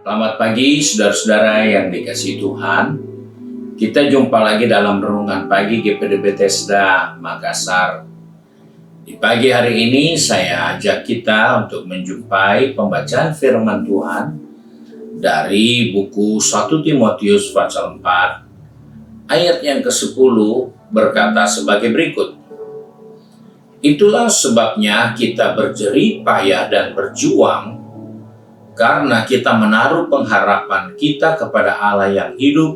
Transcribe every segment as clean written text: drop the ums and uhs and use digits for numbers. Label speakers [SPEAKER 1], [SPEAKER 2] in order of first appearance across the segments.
[SPEAKER 1] Selamat pagi saudara-saudara yang dikasihi Tuhan. Kita jumpa lagi dalam renungan pagi GPD Bethesda Makassar. Di pagi hari ini saya ajak kita untuk menjumpai pembacaan firman Tuhan dari buku 1 Timotius pasal 4 ayat yang ke-10 berkata sebagai berikut. Itulah sebabnya kita berjerih payah dan berjuang karena kita menaruh pengharapan kita kepada Allah yang hidup,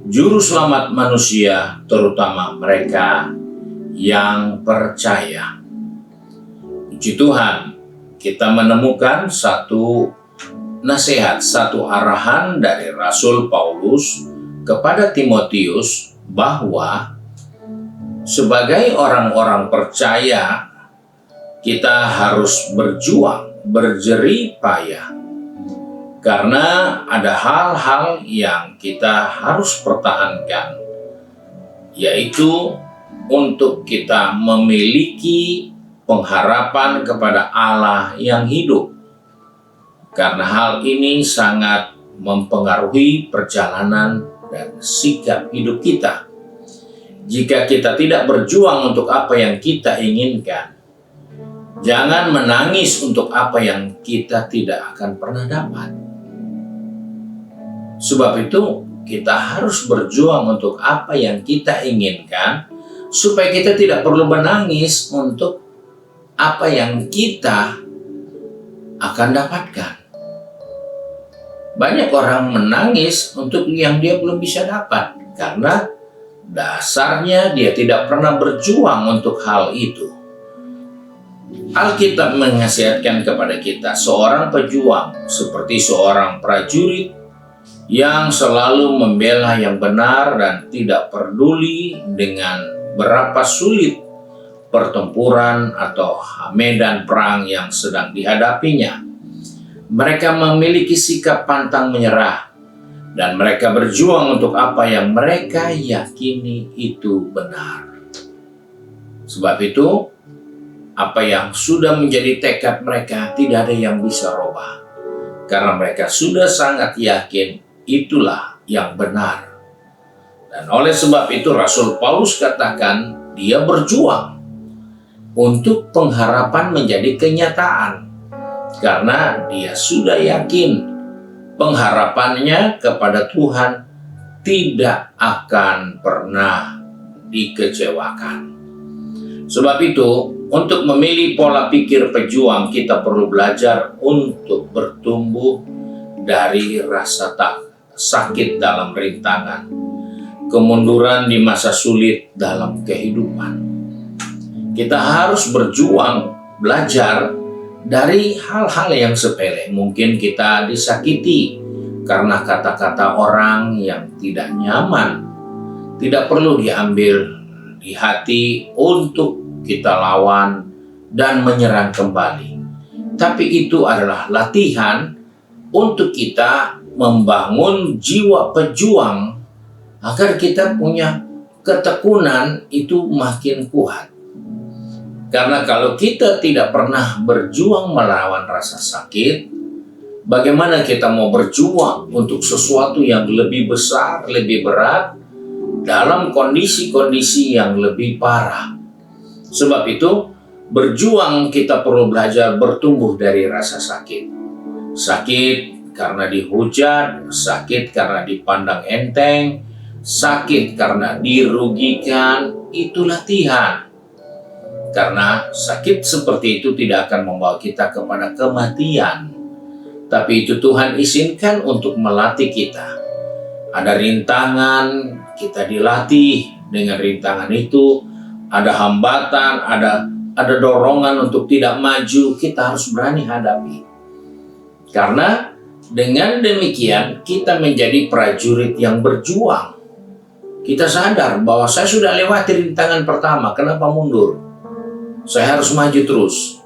[SPEAKER 1] Juru Selamat manusia, terutama mereka yang percaya. Puji Tuhan, kita menemukan satu nasihat, satu arahan dari Rasul Paulus kepada Timotius bahwa sebagai orang-orang percaya, kita harus berjuang, berjerih payah. Karena ada hal-hal yang kita harus pertahankan, yaitu untuk kita memiliki pengharapan kepada Allah yang hidup. Karena hal ini sangat mempengaruhi perjalanan dan sikap hidup kita. Jika kita tidak berjuang untuk apa yang kita inginkan, jangan menangis untuk apa yang kita tidak akan pernah dapat. Sebab itu, kita harus berjuang untuk apa yang kita inginkan, supaya kita tidak perlu menangis untuk apa yang kita akan dapatkan. Banyak orang menangis untuk yang dia belum bisa dapat, karena dasarnya dia tidak pernah berjuang untuk hal itu. Alkitab menasihatkan kepada kita seorang pejuang seperti seorang prajurit yang selalu membela yang benar dan tidak peduli dengan berapa sulit pertempuran atau medan perang yang sedang dihadapinya. Mereka memiliki sikap pantang menyerah dan mereka berjuang untuk apa yang mereka yakini itu benar. Sebab itu, apa yang sudah menjadi tekad mereka tidak ada yang bisa rubah. Karena mereka sudah sangat yakin itulah yang benar. Dan oleh sebab itu Rasul Paulus katakan dia berjuang untuk pengharapan menjadi kenyataan. Karena dia sudah yakin pengharapannya kepada Tuhan tidak akan pernah dikecewakan. Sebab itu, untuk memilih pola pikir pejuang, kita perlu belajar untuk bertumbuh dari rasa sakit dalam rintangan, kemunduran di masa sulit dalam kehidupan. Kita harus berjuang, belajar dari hal-hal yang sepele. Mungkin kita disakiti karena kata-kata orang yang tidak nyaman, tidak perlu diambil di hati untuk kita lawan dan menyerang kembali. Tapi itu adalah latihan untuk kita membangun jiwa pejuang agar kita punya ketekunan itu makin kuat. Karena kalau kita tidak pernah berjuang melawan rasa sakit, bagaimana kita mau berjuang untuk sesuatu yang lebih besar, lebih berat, dalam kondisi-kondisi yang lebih parah? Sebab itu, berjuang kita perlu belajar bertumbuh dari rasa sakit. Sakit karena dihujat, sakit karena dipandang enteng, sakit karena dirugikan, itu latihan. Karena sakit seperti itu tidak akan membawa kita kepada kematian. Tapi itu Tuhan izinkan untuk melatih kita. Ada rintangan, kita dilatih dengan rintangan itu. Ada hambatan, ada dorongan untuk tidak maju, kita harus berani hadapi. Karena dengan demikian kita menjadi prajurit yang berjuang. Kita sadar bahwa saya sudah lewati rintangan pertama, kenapa mundur? Saya harus maju terus.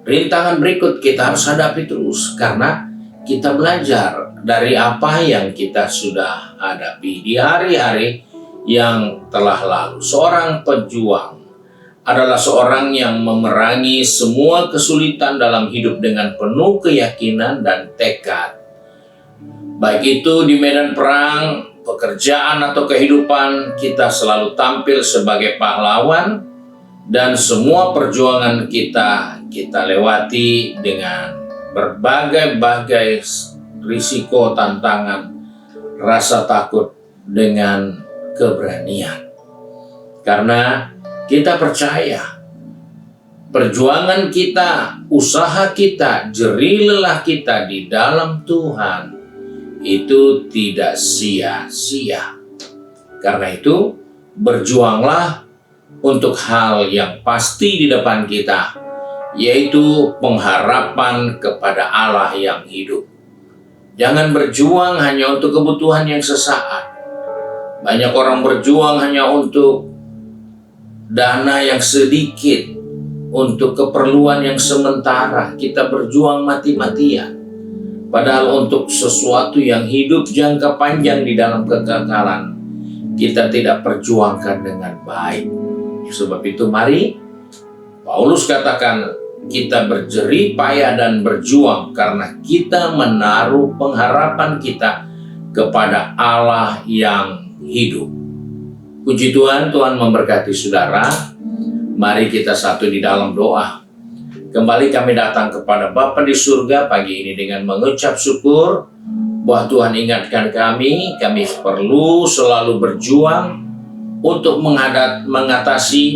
[SPEAKER 1] Rintangan berikut kita harus hadapi terus, karena kita belajar dari apa yang kita sudah hadapi di hari-hari yang telah lalu. Seorang pejuang adalah seorang yang memerangi semua kesulitan dalam hidup dengan penuh keyakinan dan tekad. Baik itu di medan perang, pekerjaan atau kehidupan, kita selalu tampil sebagai pahlawan dan semua perjuangan kita lewati dengan berbagai-bagai risiko, tantangan, rasa takut dengan keberanian. Karena kita percaya perjuangan kita, usaha kita, jerih lelah kita di dalam Tuhan itu tidak sia-sia. Karena itu, berjuanglah untuk hal yang pasti di depan kita, yaitu pengharapan kepada Allah yang hidup. Jangan berjuang hanya untuk kebutuhan yang sesaat. Banyak orang berjuang hanya untuk dana yang sedikit, untuk keperluan yang sementara. Kita berjuang mati-matian. Padahal untuk sesuatu yang hidup jangka panjang di dalam kekekalan, kita tidak perjuangkan dengan baik. Sebab itu mari, Paulus katakan, kita berjerih payah dan berjuang karena kita menaruh pengharapan kita kepada Allah yang hidup. Puji Tuhan, Tuhan memberkati saudara. Mari kita satu di dalam doa. Kembali kami datang kepada Bapa di surga pagi ini dengan mengucap syukur bahwa Tuhan ingatkan kami perlu selalu berjuang untuk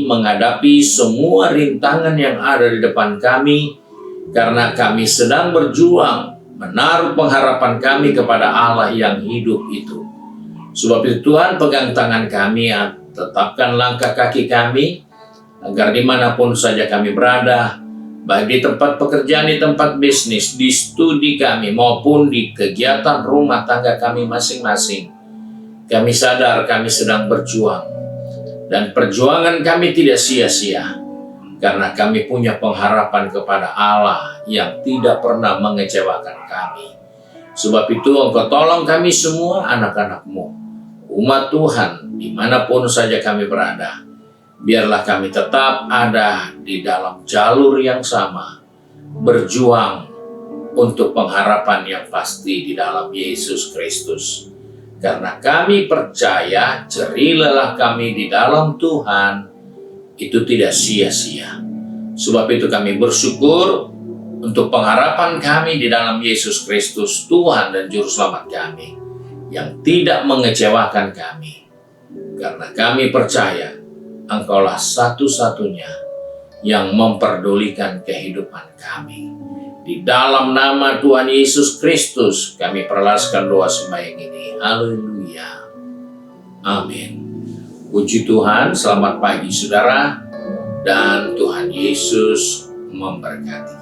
[SPEAKER 1] menghadapi semua rintangan yang ada di depan kami, karena kami sedang berjuang menaruh pengharapan kami kepada Allah yang hidup itu. Sebab itu Tuhan, pegang tangan kami, tetapkan langkah kaki kami, agar dimanapun saja kami berada, baik di tempat pekerjaan, di tempat bisnis, di studi kami, maupun di kegiatan rumah tangga kami masing-masing, kami sadar kami sedang berjuang. Dan perjuangan kami tidak sia-sia, karena kami punya pengharapan kepada Allah yang tidak pernah mengecewakan kami. Sebab itu Engkau tolong kami semua anak-anak-Mu, umat Tuhan, dimanapun saja kami berada. Biarlah kami tetap ada di dalam jalur yang sama, berjuang untuk pengharapan yang pasti di dalam Yesus Kristus. Karena kami percaya jerih lelah kami di dalam Tuhan itu tidak sia-sia. Sebab itu kami bersyukur untuk pengharapan kami di dalam Yesus Kristus, Tuhan dan Juru Selamat kami, yang tidak mengecewakan kami. Karena kami percaya Engkaulah satu-satunya yang memperdulikan kehidupan kami. Di dalam nama Tuhan Yesus Kristus kami perlaskan doa sembahyang ini. Haleluya. Amin. Puji Tuhan, selamat pagi saudara, dan Tuhan Yesus memberkati.